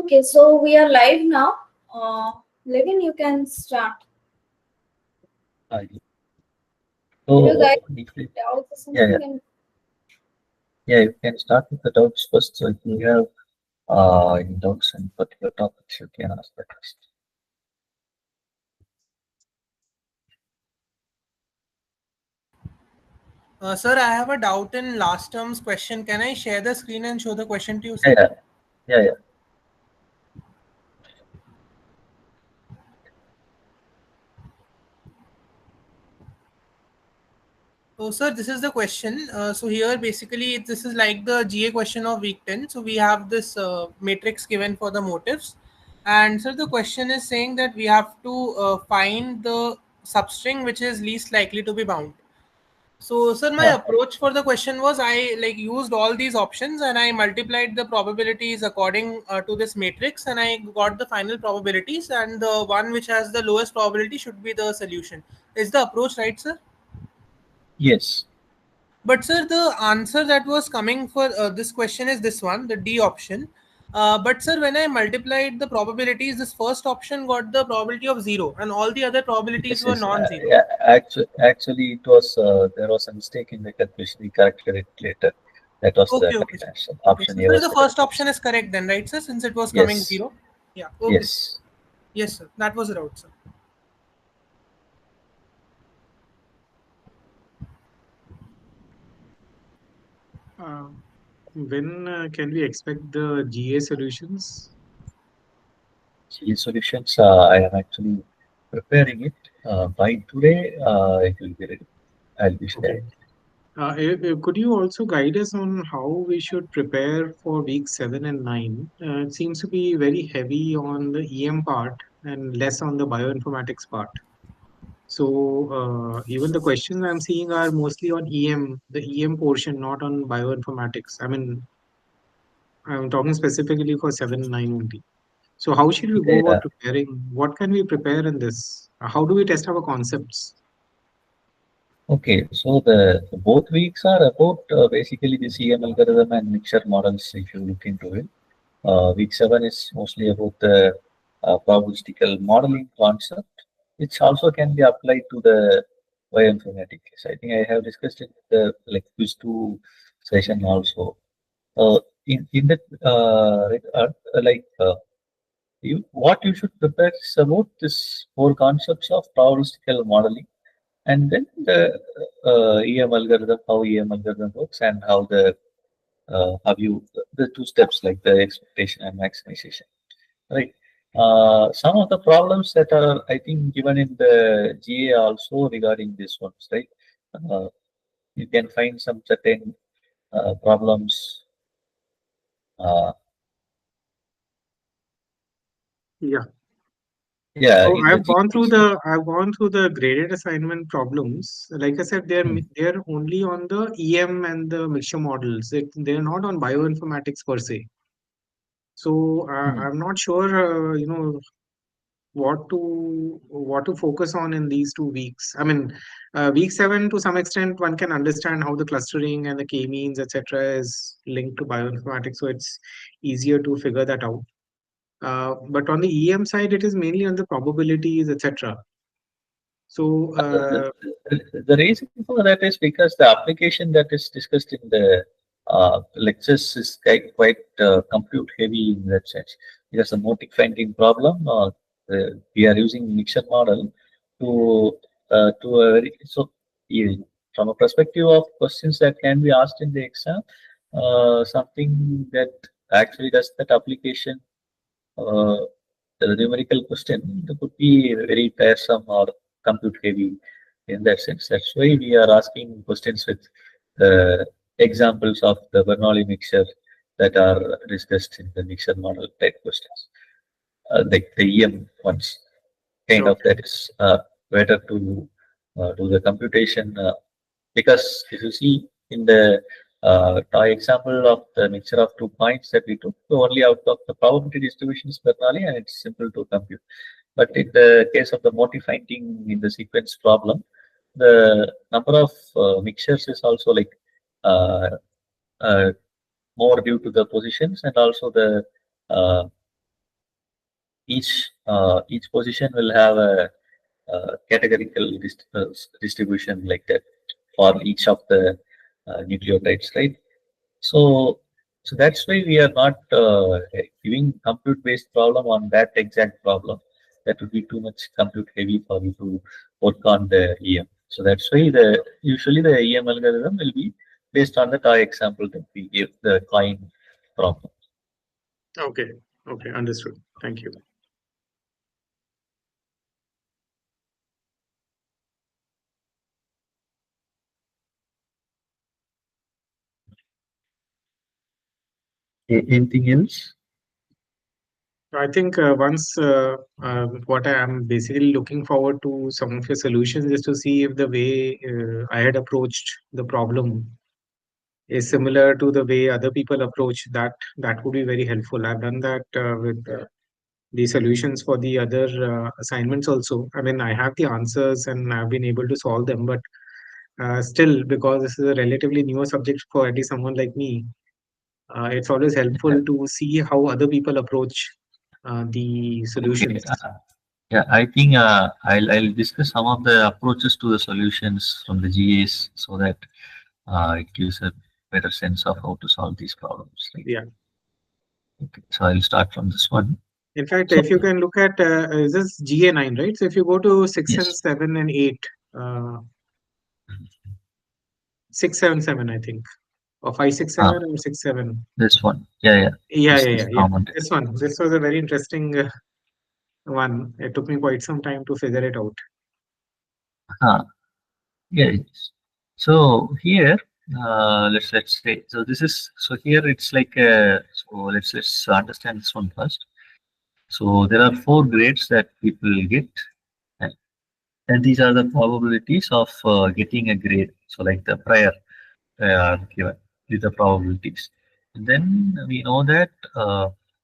Okay, so we are live now. Levin, you can start. So, You guys if you- doubts or yeah, something? yeah, yeah, you can start with the doubts first. So if you have any doubts in particular topics, you can ask that first. Sir, I have a doubt in last term's question. Can I share the screen and show the question to you, Yeah, sir? yeah. So, sir, this is the question. So here, basically, this is like the GA question of week 10. So we have this matrix given for the motives. And sir, the question is saying that we have to find the substring which is least likely to be bound. So, sir, my Yeah. approach for the question was I like used all these options and I multiplied the probabilities according to this matrix, and I got the final probabilities, and the one which has the lowest probability should be the solution. Is the approach right, sir? Yes. But sir, the answer that was coming for this question is this one, the D option. But sir, when I multiplied the probabilities, this first option got the probability of 0, and all the other probabilities Yes, were yes. non-zero. Yeah, actually, it was there was a mistake in the calculation. We corrected it later. That was the Okay, okay, correct sir. answer. Okay, Option so A sir, was the the first correct option answer. is correct then, right, sir? Since it was coming Yes. 0. Yeah. Okay, sir. Yes. Yes, sir. That was right, sir. Uh, when can we expect the GA solutions? These solutions, I am actually preparing it. By today, it will be ready. I'll be sharing. Could you also guide us on how we should prepare for week 7 and 9? It seems to be very heavy on the EM part and less on the bioinformatics part. So even the questions I'm seeing are mostly on EM, the EM portion, not on bioinformatics. I mean, I'm talking specifically for 7 and 9 only. So how should we go Yeah. about preparing? What can we prepare in this? How do we test our concepts? Okay, so the both weeks are about basically the CM algorithm and mixture models. If you look into it, week 7 is mostly about the probabilistical modeling concept, which also can be applied to the bioinformatics. I think I have discussed it the like quiz 2 session also. In that regard, you what you should prepare is about this four concepts of probabilistical modeling, and then the EM algorithm, how EM algorithm works, and how how you the two steps like the expectation and maximization, right? Some of the problems that are I think given in the GA also regarding this ones, right? Uh, you can find some certain problems. Uh, Yeah. yeah, So in the GA also. I've gone through the graded assignment problems. Like I said, Hmm. they're only on the EM and the mixture models. They're not on bioinformatics per se. So Hmm. I'm not sure, what to focus on in these 2 weeks. I mean, week 7 to some extent one can understand how the clustering and the k-means etc. is linked to bioinformatics, so it's easier to figure that out. But on the EM side, it is mainly on the probabilities, etc. So, The reason for that is because the application that is discussed in the lectures is quite compute heavy in that sense. Because the motive finding problem, we are using mixture model to a very so from a perspective of questions that can be asked in the exam, something that actually does that application. Uh, the numerical question could be very tiresome or compute heavy in that sense. That's why we are asking questions with examples of the Bernoulli mixture that are discussed in the mixture model type questions, like the EM ones. Kind of okay. that is better to do the computation because if you see in the toy example of the mixture of 2 points that we took, only out of the probability distribution is Bernoulli and it's simple to compute. But in the case of the motif finding in the sequence problem, the number of mixtures is also like uh, uh, more due to the positions and also the uh, each position will have a, categorical distribution like that for each of the nucleotides, right? So, so that's why we are not giving compute-based problem on that exact problem. That would be too much compute heavy for you to work on the EM. So that's why usually the EM algorithm will be based on the toy example that we give the coin problem. Okay. Okay. Understood. Thank you. Anything else? I think what I am basically looking forward to some of your solutions is to see if the way I had approached the problem is similar to the way other people approach that. That would be very helpful. I've done that with the solutions for the other assignments also. I mean, I have the answers and I've been able to solve them, but still, because this is a relatively newer subject for at least someone like me, it's always helpful to see how other people approach the Okay. solutions. Yeah, I think I'll discuss some of the approaches to the solutions from the GAs so that it gives a better sense of how to solve these problems. Right? Yeah. Okay. So I'll start from this one. In fact, So if you can look at this is GA9, right? So if you go to 6 and yes, 7 and 8, uh, 677, I think, or 567 or 67. this one. Yeah. Yeah, yeah, This yeah, yeah. common. This one. This was a very interesting one. It took me quite some time to figure it out. Huh. Yeah. So here, let's say so. This is so here. It's like so. Let's understand this one first. So there are four grades that people get, and and these are the probabilities of getting a grade. So like the prior given with the probabilities. And then we know that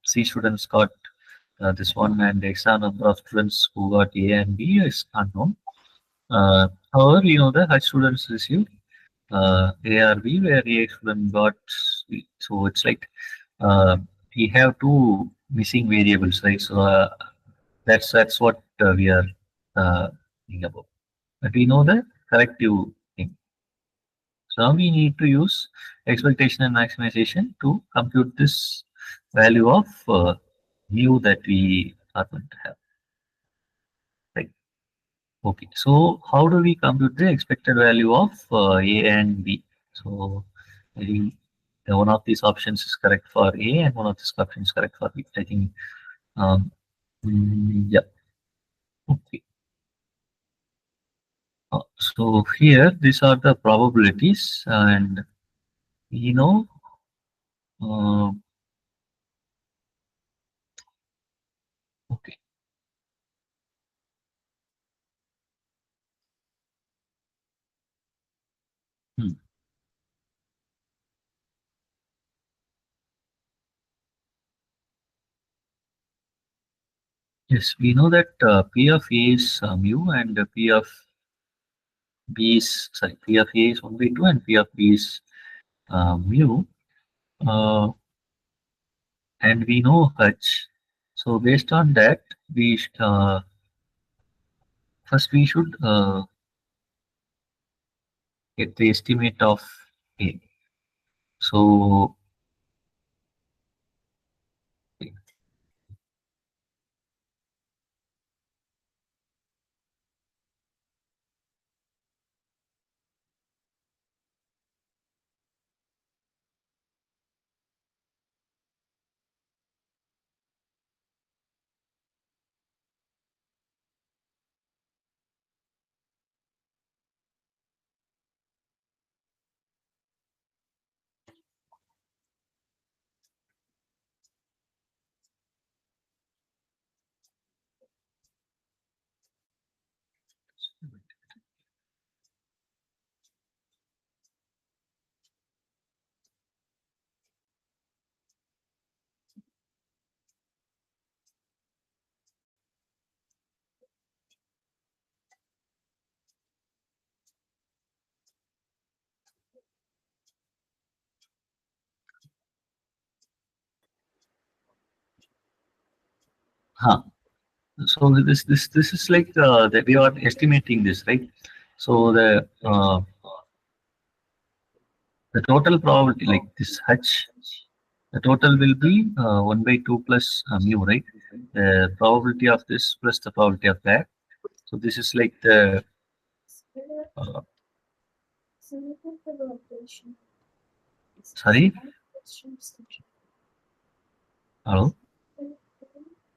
C students got this one, and the exam number of students who got A and B is unknown. However, we know that H students received A or B, where A student got C. So it's like uh, we have two missing variables, right? So that's what we are thinking about. But we know the corrective thing. So now we need to use expectation and maximization to compute this value of mu that we are going to have. Right. Okay. So how do we compute the expected value of A and B? So I think one of these options is correct for A and one of these options is correct for B. I think um, yeah. Okay. So here these are the probabilities, and you know uh, okay. Hmm. Yes, we know that P of A is mu and P of B is, sorry, P of A is 1 by 2 and P of B is mu. Uh, and we know H. So based on that, first we should get the estimate of A. So huh. So this is like that we are estimating this, right? So the total probability, like this H, the total will be 1 by 2 plus mu, right? The probability of this plus the probability of that. So this is like the uh, sorry, hello.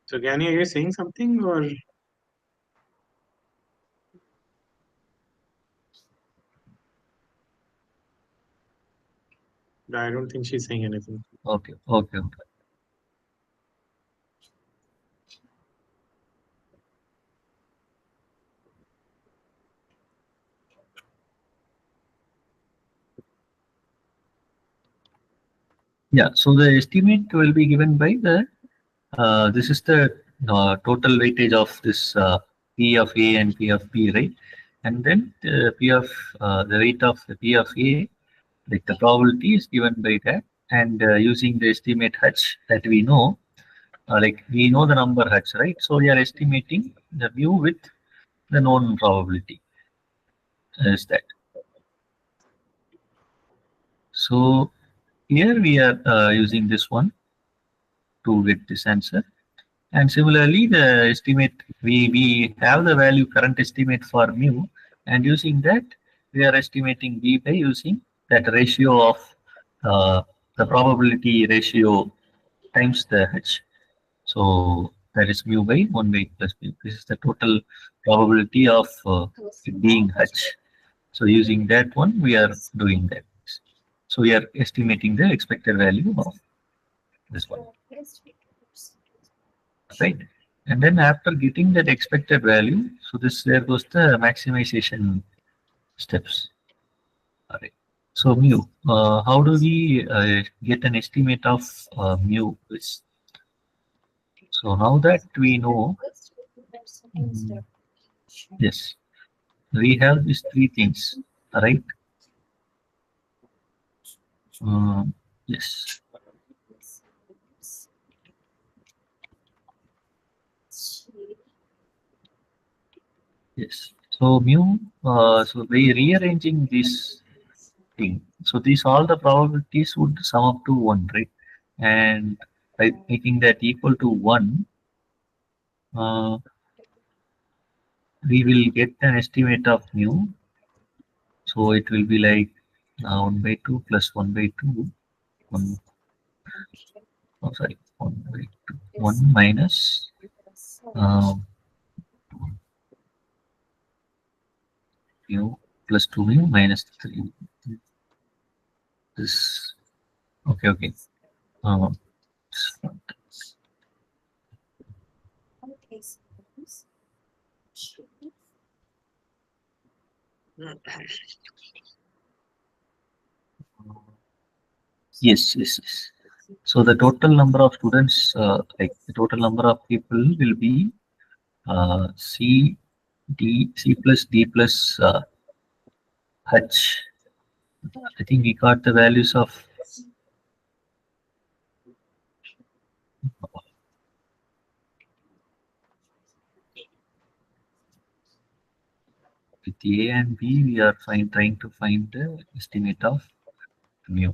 So, Gani, are you saying something or? I don't think she's saying anything. Okay, okay. Yeah, so the estimate will be given by the this is the total weightage of this P of A and P of B, right? And then the P of the weight of the P of A, like the probability is given by that, and using the estimate H that we know, like we know the number H, right? So we are estimating the mu with the known probability is that. So here we are using this one to get this answer. And similarly, the estimate, we have the value current estimate for mu, and using that, we are estimating B by using that ratio of the probability ratio times the H. So that is mu by 1 by plus mu. This is the total probability of it being H. So using that one, we are doing that. So we are estimating the expected value of this one, right? And then after getting that expected value, so this there goes the maximization steps. All right. So mu, how do we get an estimate of mu? So now that we know, yes, we have these three things, right? Yes, yes. So mu, so by rearranging this thing, so these all the probabilities would sum up to one, right? And by making that equal to one, uh, we will get an estimate of mu. So it will be like 1 by 2 plus 1 by 2, 1, oh sorry, 1 by 2, 1 minus um, mu plus 2 mu minus 3. This, okay, okay. Um, yes, yes, yes. So the total number of students, like the total number of people will be C plus D plus H. I think we got the values of with A and B. We are trying to find the estimate of mu.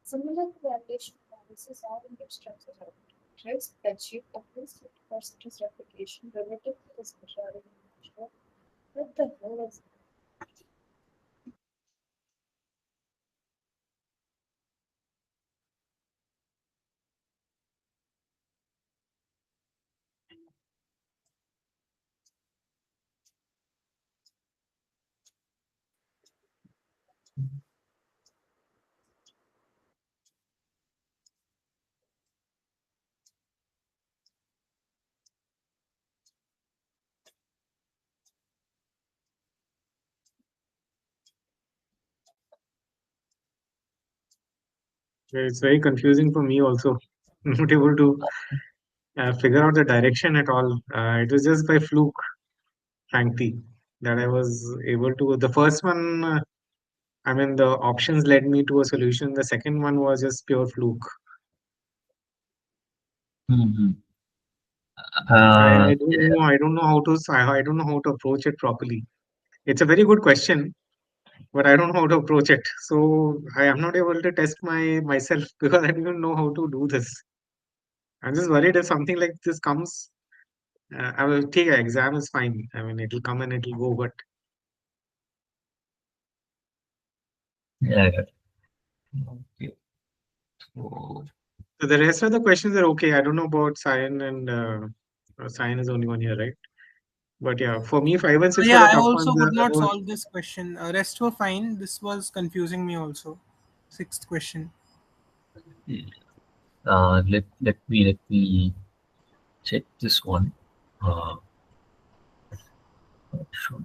Similar validation analysis are in structure of trace spreadsheet of this percentage replication relative to this majority measure. What the hell is It's very confusing for me also. Not able to figure out the direction at all. It was just by fluke, frankly, that I was able to. The first one, I mean, the options led me to a solution. The second one was just pure fluke. Mhm. I don't Yeah. know. I don't know how to. I don't know how to approach it properly. It's a very good question, but I don't know how to approach it. So I am not able to test myself because I don't even know how to do this. I'm just worried if something like this comes. I will take an exam is fine. I mean, it'll come and it'll go, but Yeah. Okay. So, so the rest of the questions are okay. I don't know about Cyan and Cyan is only one here, right? But yeah, for me, 5 and 6 were Yeah, the I tough also ones. could not Otherwise, solve this question. Rest were fine. This was confusing me also. Sixth question. let me check this one. Uh, should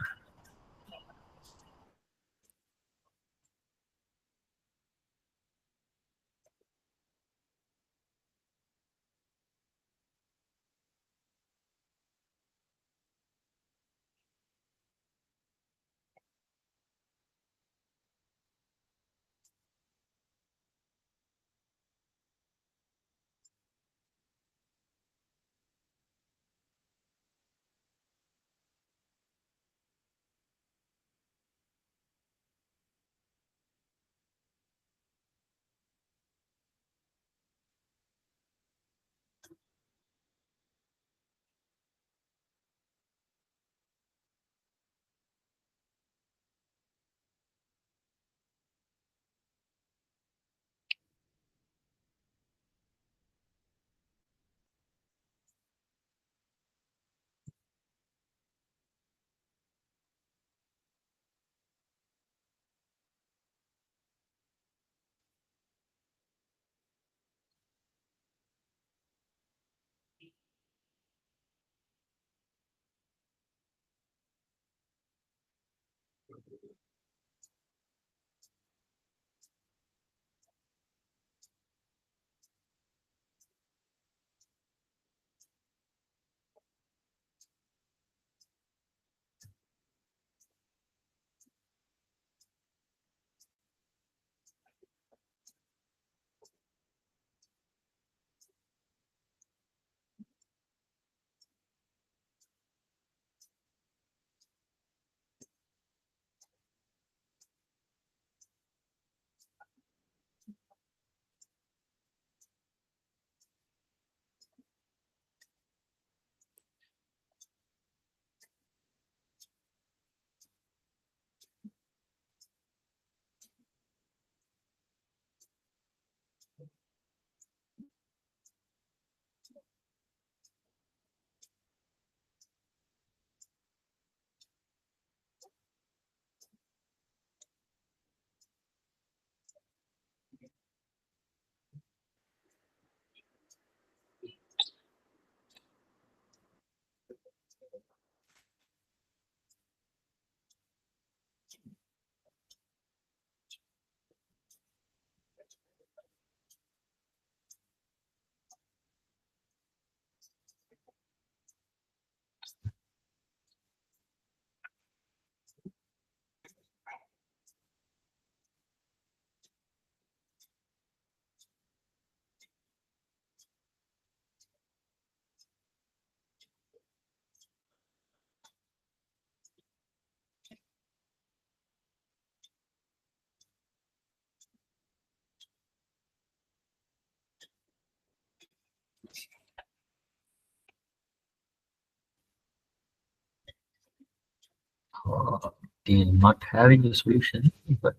they're not having a solution, but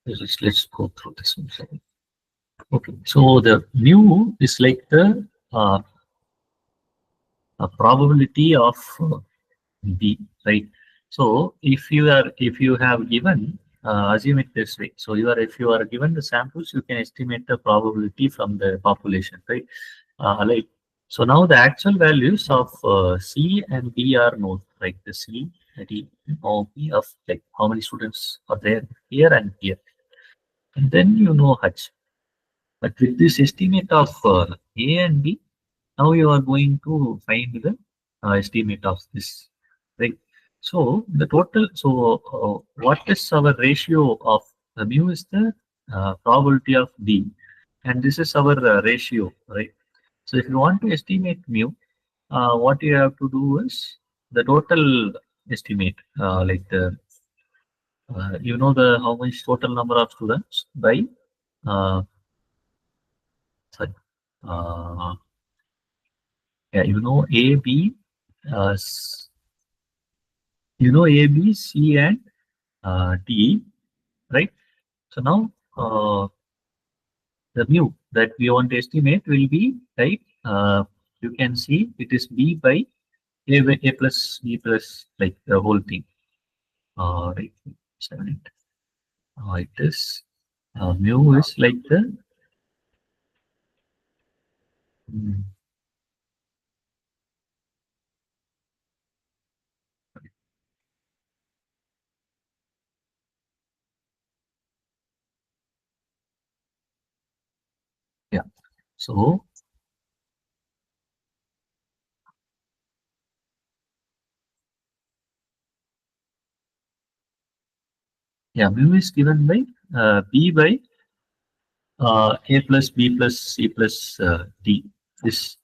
let's go through this one second. Okay, so the mu is like the probability of B, right? So if you have given assume it this way. So if you are given the samples, you can estimate the probability from the population, right? Like so now the actual values of C and B are known, right? The C, D, O, B of like how many students are there here and here, and then you know H. But with this estimate of A and B, now you are going to find the estimate of this, right? So the total, so what is our ratio of mu is the probability of B, and this is our ratio, right? So if you want to estimate mu, what you have to do is the total estimate, like the you know the how much total number of students by uh, sorry, uh, yeah, you know A, B, you know A, B, C, and D, right? So now the mu that we want to estimate will be right. You can see it is B by A plus B plus like the whole thing. Right, 7, 8. It is mu is like the mm, yeah. So yeah, mu is given by B by A plus B plus C plus D is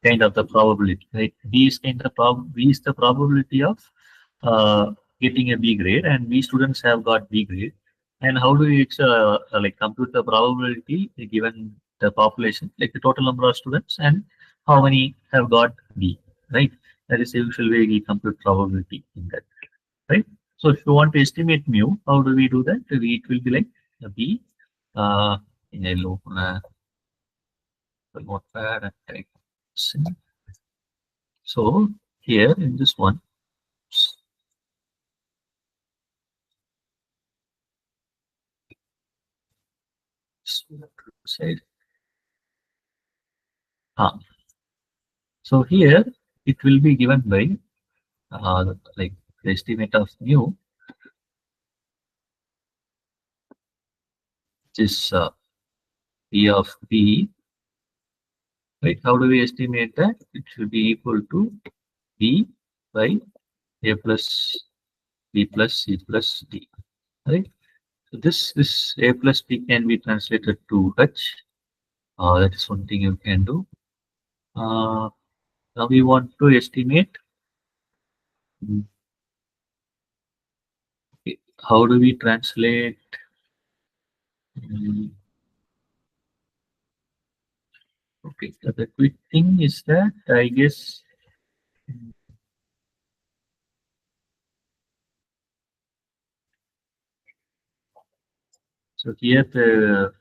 kind of the probability, right? B is kind of B is the probability of getting a B grade, and B students have got B grade. And how do you like compute the probability given the population, like the total number of students and how many have got B, right? That is the usual way we compute probability in that, right? So if you want to estimate mu, how do we do that? It will be like a B in yellow, notepad and type. So here in this one, side. So here it will be given by like the estimate of mu, which is P of B, right? How do we estimate that? It should be equal to B by A plus B plus C plus D, right? So this A plus B can be translated to H. That is one thing you can do. Now we want to estimate okay, how do we translate mm, okay, so the quick thing is that I guess so here the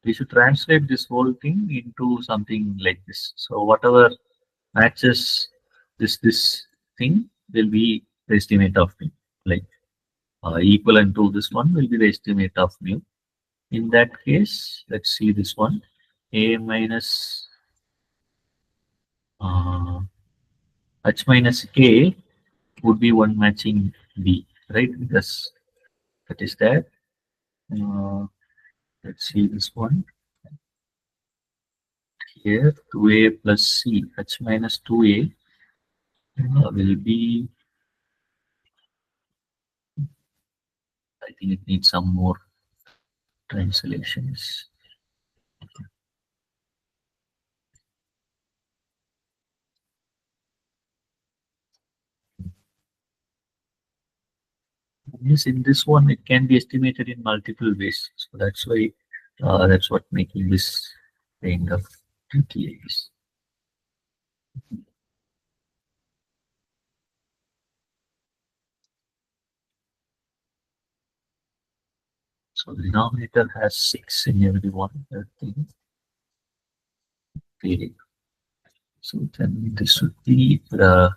we should translate this whole thing into something like this. So whatever matches this thing will be the estimate of mu. Like equivalent to this one will be the estimate of mu. In that case, let's see this one. A minus uh, H minus K would be one matching B, right? Because that is that. Uh, let's see this one here. 2A plus C, H minus 2A will be, I think it needs some more translations. Yes, in this one, it can be estimated in multiple ways. So that's why that's what making this kind of tricky is. So the denominator has 6 in every one. I think. Okay. So then this would be the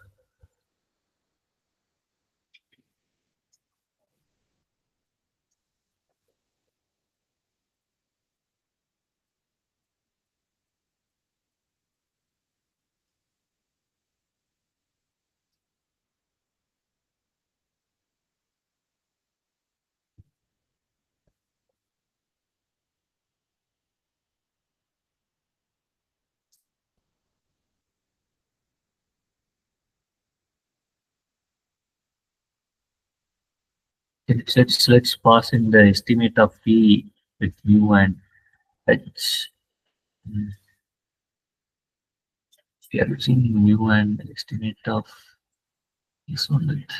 Let's pass in the estimate of P with mu and H. We are using mu and estimate of this one. Right?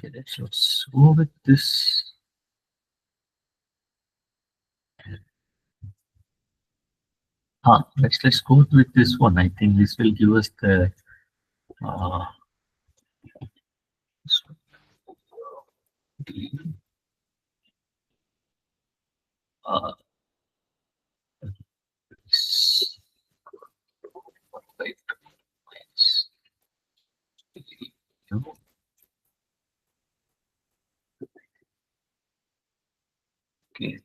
Okay, let's go with this. Let's go with this one. I think this will give us the this one. This 1 by 2 minus mu. Okay.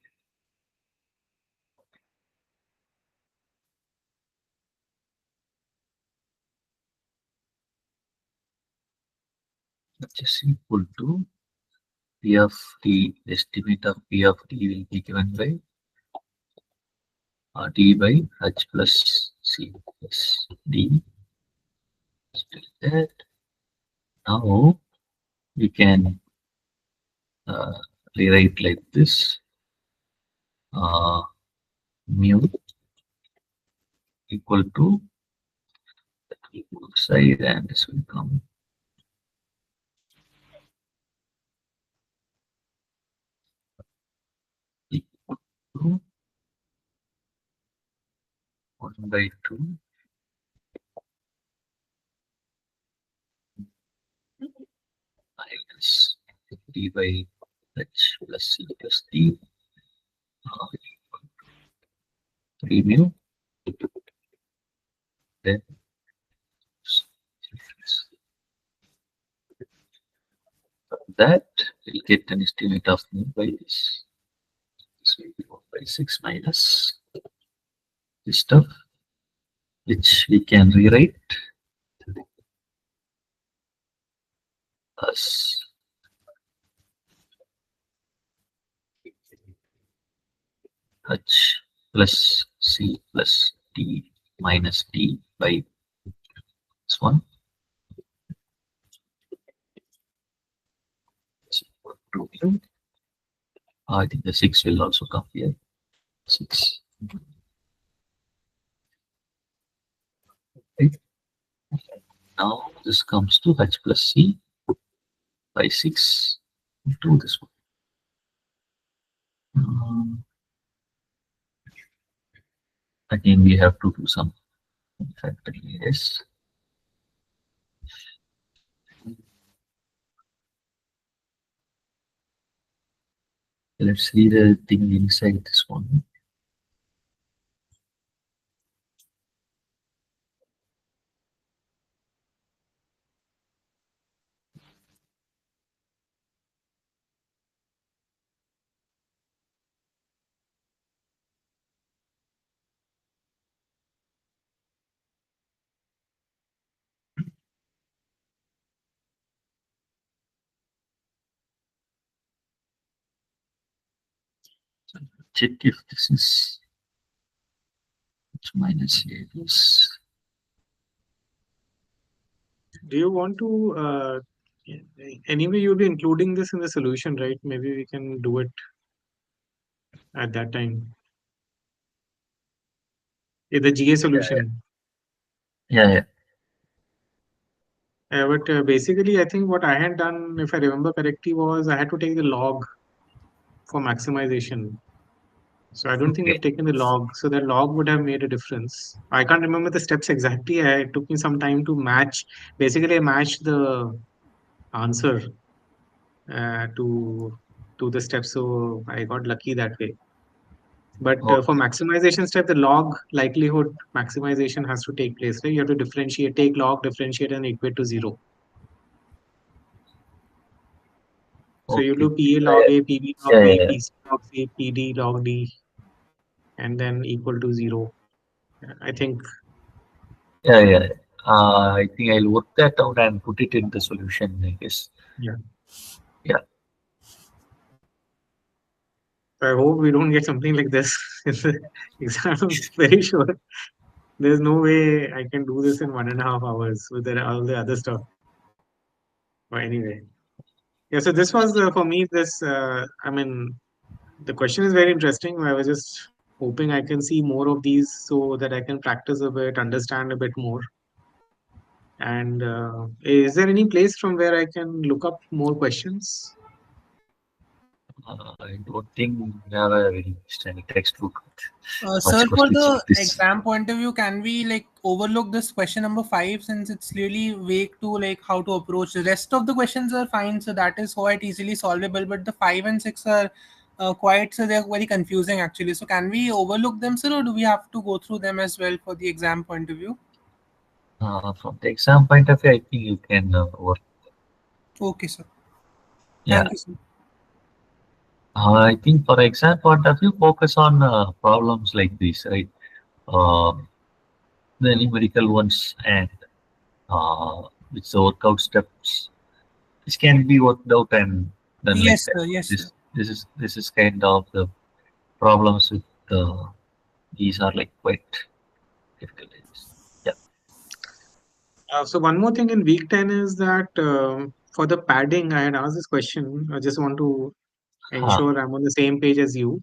Which is equal to P of D. Estimate of P of D will be given by D by H plus C plus D. Still that. Now we can rewrite like this. Mu equal to equal side, and this will come equal to 1 by 2 minus D by H plus C plus D. 3 mu. Then that will get an estimate of mu by this. This will be 1 by 6 minus this stuff, which we can rewrite as H plus C plus D minus D by this one. I think the 6 will also come here. 6. Right. Now this comes to H plus C by 6 into this one. Again, we have to do some factoring. Yes. Let's see the thing inside this one. Check if this is minus A is. Do you want to, anyway, you'll be including this in the solution, right? Maybe we can do it at that time. In the GA solution. Yeah. But basically, I think what I had done, if I remember correctly, was I had to take the log for maximization. So I don't think we've taken the log. So the log would have made a difference. I can't remember the steps exactly. It took me some time to match. Basically, I matched the answer to the steps. So I got lucky that way. But for maximization step, the log likelihood maximization has to take place. Right? You have to differentiate, take log, differentiate, and equate to 0. So you Okay. do PA log A, PB log Yeah, B, yeah, yeah. PC log C, PD log D, and then equal to 0. I think. Yeah, yeah. I think I'll work that out and put it in the solution, I guess. Yeah. Yeah. I hope we don't get something like this in the exam. I'm very sure there's no way I can do this in 1.5 hours with all the other stuff. But anyway, yeah. So this was for me. I mean, the question is very interesting. I was just hoping I can see more of these so that I can practice a bit, understand a bit more. And is there any place from where I can look up more questions? I don't think we have a very standard textbook. Sir, for questions the like this. exam point of view, can we like overlook this question number 5 since it's really vague to like how to approach? The rest of the questions are fine, so that is quite easily solvable. But the 5 and 6 are quite, so they're very confusing actually. So can we overlook them, sir, or do we have to go through them as well for the exam point of view? From the exam point of view, I think you can work. Okay, sir. Yeah. Thank you, sir. I think for exam point of view, focus on problems like this, right? The numerical ones and with the workout steps. This can be worked out and done like Yes, that. sir. Yes, sir. This is kind of the problems with these are like quite difficult. Yeah. So one more thing in week 10 is that for the padding, I had asked this question. I just want to ensure I'm on the same page as you.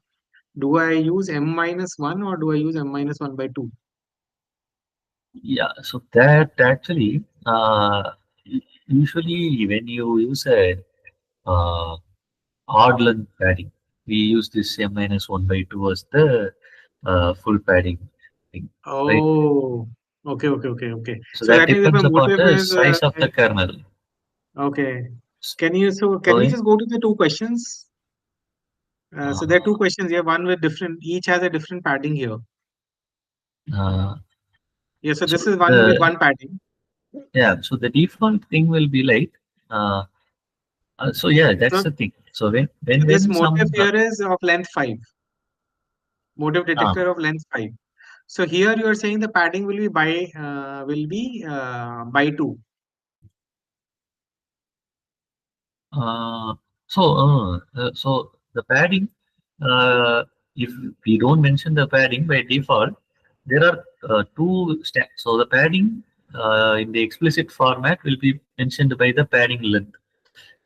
Do I use m-1 or do I use m-1/2? Yeah, so that actually, usually when you use a uh, odd length padding, we use this m-1/2 as the full padding thing, right? Oh, okay. So So that that means if my depends upon motive the is size of the kernel. okay. So Can we just go to the two questions? So there are two uh, questions here. One with different, each has a different padding here. uh, Yeah. So so this is one with the one padding. yeah, so the default thing will be like so yeah, that's So, the thing. So so this when motive some here is of length 5. Motive uh, detector of length 5. So here you are saying the padding will be by 2. Uh, so the padding, if we don't mention the padding by default, there are two steps. So the padding in the explicit format will be mentioned by the padding length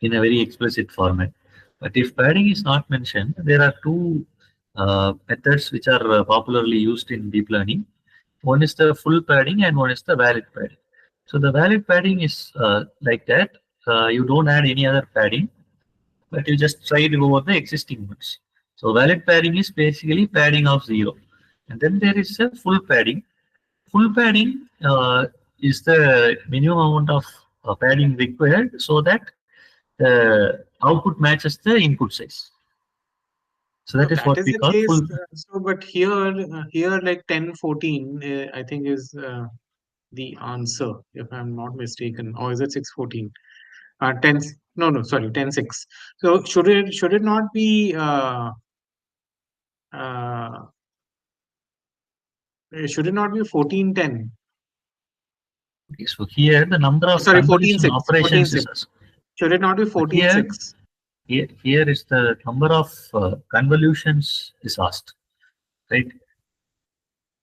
in a very explicit format. But if padding is not mentioned, there are two methods which are popularly used in deep learning. One is the full padding and one is the valid padding. So the valid padding is like that. You don't add any other padding, but you just tried over the existing ones. So valid padding is basically padding of 0. And then there is a full padding. Full padding is the minimum amount of padding required so that the output matches the input size. So No, that is that what is we the call case. full. But here like 1014, I think is the answer, if I'm not mistaken. Or is it 614? 10, no, sorry, 10.6. So should it not be uh, 1410? Okay, so here the number of Sorry, convolution 14.6. operations 14.6. is us. Should it not be So here, 14.6? here is the number of convolutions is asked, right?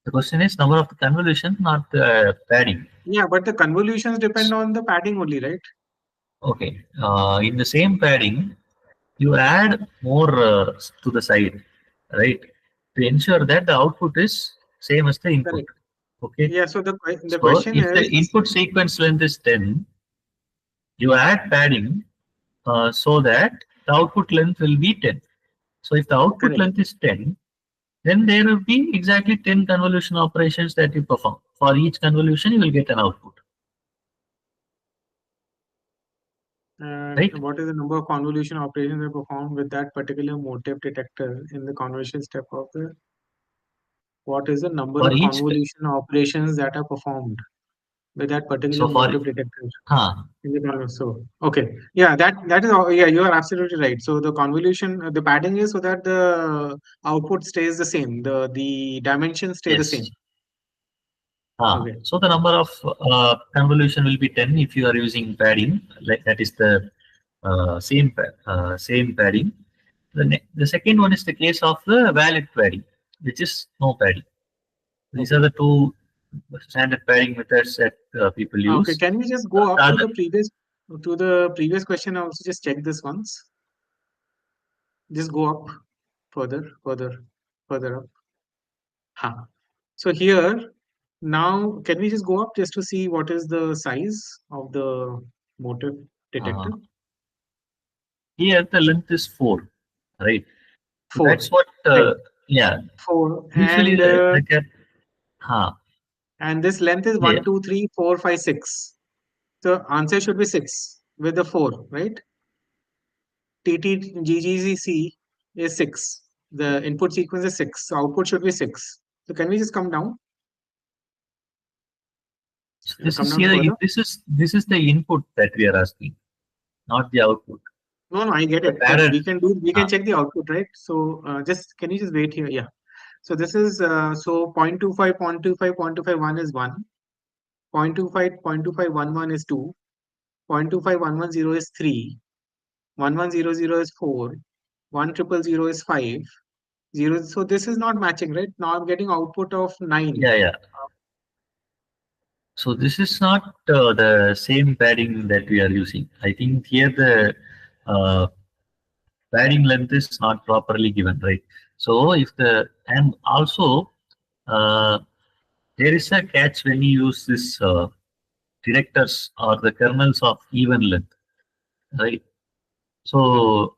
The question is number of the convolution, not the padding. Yeah, but the convolutions depend on the padding only, right? Okay. In the same padding, you add more to the side, right? To ensure that the output is same as the input. Correct. Okay. Yeah, so the So question if the is, input sequence length is 10, you add padding so that the output length will be 10. So if the output correct. length is 10, then there will be exactly 10 convolution operations that you perform. For each convolution, you will get an output. And Right? what is the number of convolution operations are performed with that particular motive detector in the convolution step of what is the number For of each convolution operations that are performed? with that particular So for motive detector. huh, In the so okay, yeah, that is yeah, you are absolutely right. So the convolution, the padding is so that the output stays the same, the dimensions stay the same. yes. Okay, So the number of convolution will be 10 if you are using padding, like that is the same padding. The second one is the case of the valid padding, which is no padding. These okay, are the two standard padding methods that people okay. use. Can we just The go up other, to the previous question? Also, just check this once. Just go up further up. Huh. So here now, can we just go up just to see what is the size of the motive uh, detector? here the length is 4, right? So that's 4, what, right? yeah, 4, usually the cat, huh, and this length is yeah, 1, 2, 3, 4, 5, 6. So answer should be 6 with the 4, right? TTGGC is 6. The input sequence is 6. So output should be 6. So can we just come down? so this Come is down here, further? this is the input that we are asking, not the output. No, no, I get The it. But parent, we can huh, check the output, right? So just can you just wait here? Yeah. So this is so 0.25, 0.25, 0.251 is 1. 0.25, 0.2511 is 2. 0.25110 is 3. 1100 is 4. 1000 is 5. 0. So this is not matching, right? Now I'm getting output of 9. yeah, yeah. So this is not the same padding that we are using. I think here the uh, padding length is not properly given, right? So if the and also uh, there is a catch when you use this directors or the kernels of even length, right? So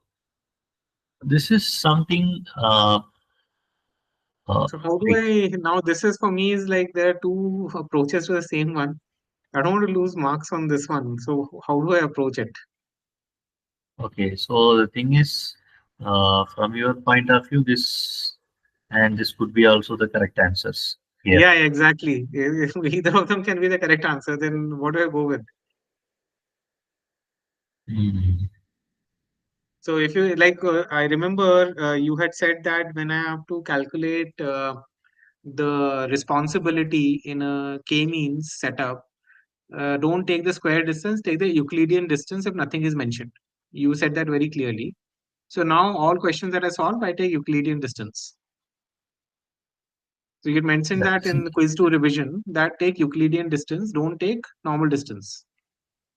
this is something. So how do Like, I now? This is for me is like there are two approaches to the same one. I don't want to lose marks on this one. So how do I approach it? okay, so the thing is, from your point of view, this could be also the correct answers here. Yeah, exactly. If either of them can be the correct answer, then what do I go with? Mm. So if you like, I remember you had said that when I have to calculate the responsibility in a k-means setup, don't take the square distance, take the Euclidean distance if nothing is mentioned. You said that very clearly. So now all questions that I solve, I take Euclidean distance. So you mentioned that That's in the quiz 2 revision that take Euclidean distance, don't take normal distance.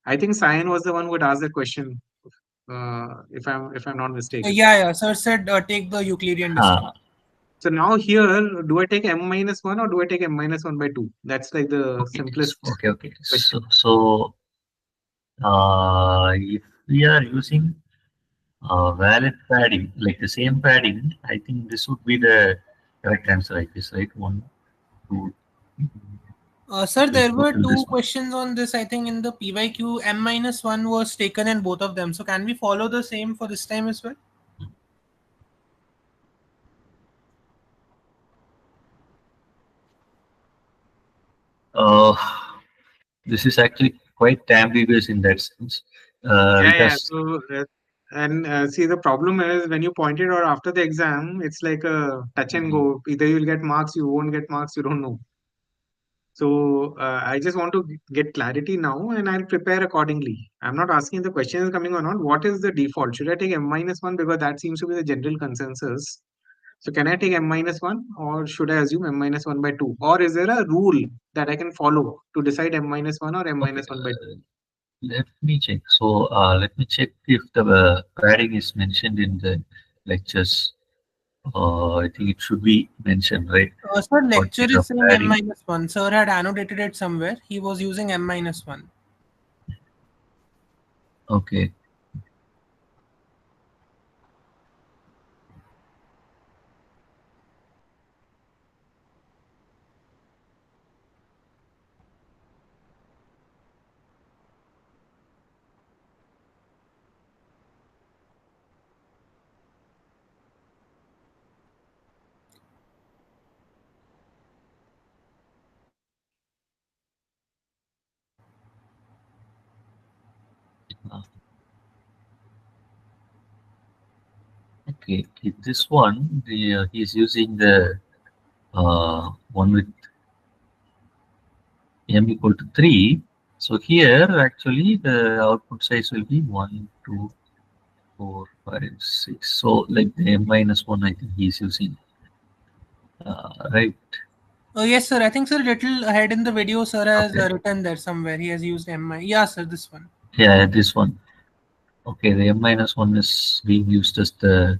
I think Cyan was the one who had asked that question, if I'm not mistaken. Yeah, yeah. Sir said take the Euclidean distance. huh. So now here, do I take m minus 1 or do I take m minus 1 by 2? That's like the Okay, simplest okay. question. So if we are using valid padding, like the same padding, I think this would be the correct answer, I guess, right? One, two. Sir, Let's there go were till two this one. questions on this. I think in the PYQ, M minus one was taken in both of them. So can we follow the same for this time as well? Uh, this is actually quite ambiguous in that sense, Yeah. because So, and see, the problem is when you point it out after the exam, it's like a touch and Mhm. go. Either you'll get marks, you won't get marks, you don't know. So, I just want to get clarity now and I'll prepare accordingly. I'm not asking the question is coming or not. What is the default? Should I take m minus 1 because that seems to be the general consensus? So, can I take m minus 1 or should I assume m minus 1 by 2? Or is there a rule that I can follow to decide m minus 1 or m Okay, minus 1 by 2? let me check. So let me check if the padding is mentioned in the lectures. I think it should be mentioned, right? Sir, What lecture kind is of saying M padding? minus one. Sir had annotated it somewhere. He was using M minus one. Okay. Okay, this one, he's using the one with m equal to 3. So here, actually, the output size will be 1, 2, 4, 5, 6. So, like the m minus 1, I think he's using. Right. Oh, yes, sir. I think, sir, little ahead in the video, sir has Okay. written there somewhere. He has used MI. Yeah, sir, this one. Yeah, this one. Okay, the m minus 1 is being used as the.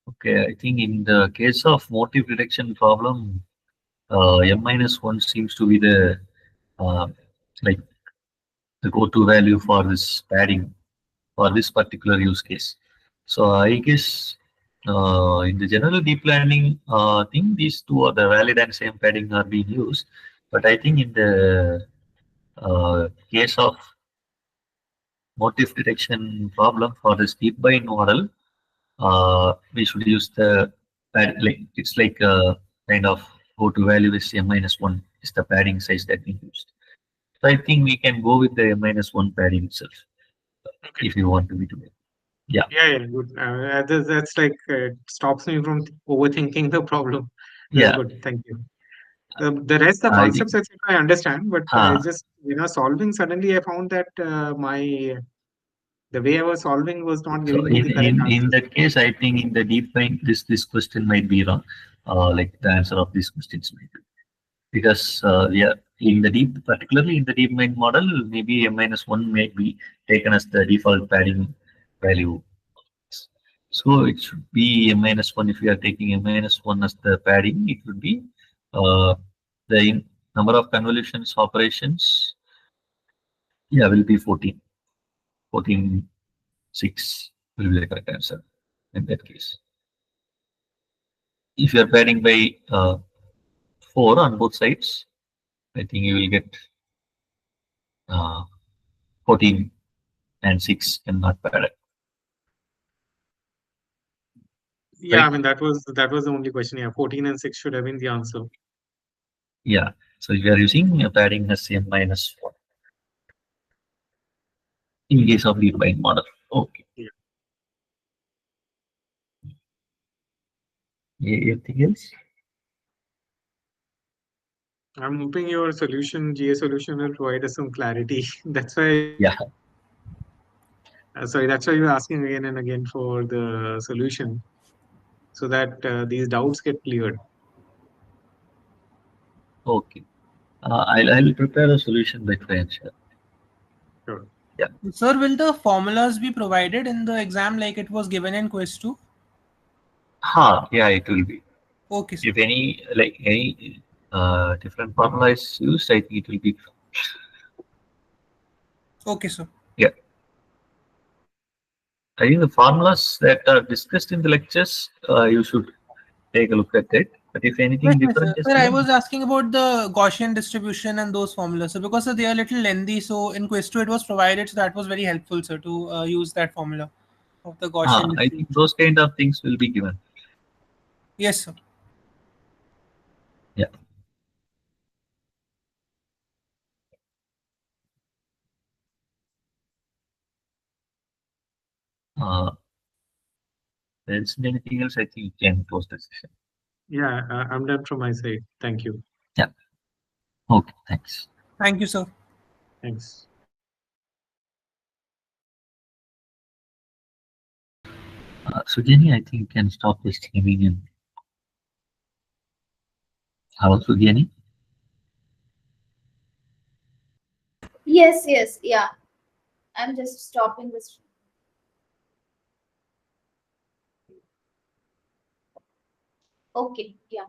Okay, I think in the case of motive detection problem, m minus 1 seems to be the uh, like the go-to value for this padding for this particular use case. So I guess in the general deep learning thing, these two are the valid and same padding are being used. But I think in the case of motif detection problem for this deep bind model, we should use the pad, like it's like a kind of go-to value is m minus 1 is the padding size that we used. So I think we can go with the m minus 1 padding itself if you want to be doing. Yeah. Yeah, good. That's like stops me from overthinking the problem. That's Yeah. good. Thank you. The rest, the I think. concepts, etc., I understand, but Uh, just solving. Suddenly, I found that the way I was solving was not So giving me the correct in answer. that case, I think in the deep mind, this question might be wrong. Like the answer of these questions might be because yeah, in the deep, particularly in the deep mind model, maybe m minus 1 may be taken as the default padding value. So it should be m minus 1. If you are taking m minus 1 as the padding, it would be uh, the number of convolutions operations. Yeah, will be 14. 14, 6 will be the correct answer in that case. If you are padding by 4 on both sides, I think you will get 14 and 6 and not padded. Yeah, Right? I mean that was the only question. Yeah, 14 and 6 should have been the answer. Yeah. So if you are using padding as m minus 1 in case of deep bind model. Okay. Yeah. Anything else? I'm hoping your solution, GA solution, will provide us some clarity. That's why. Yeah. Sorry, that's why you're asking again and again for the solution, so that these doubts get cleared. Okay. I'll prepare a solution by French. Sure. Yeah. Sir, will the formulas be provided in the exam like it was given in quiz 2? Yeah, it will be. Okay, sir. If any different formula is used, I think it will be. Okay, sir. Yeah. I think the formulas that are discussed in the lectures, you should take a look at it. But if anything Yes, different sir. is Sir, I given, was asking about the Gaussian distribution and those formulas. So because sir, they are a little lengthy, so in quiz 2 it was provided, so that was very helpful, sir, to use that formula of the Gaussian I think distribution. those kind of things will be given. Yes, sir. Yeah. There isn't anything else, I think you can close the session. Yeah, I'm done from my side. Thank you. Yeah. Okay, thanks. Thank you, sir. Thanks. So Jenny, I think you can stop the streaming and hello, Jenny. Yes, yes, yeah. I'm just stopping this. Okay, yeah.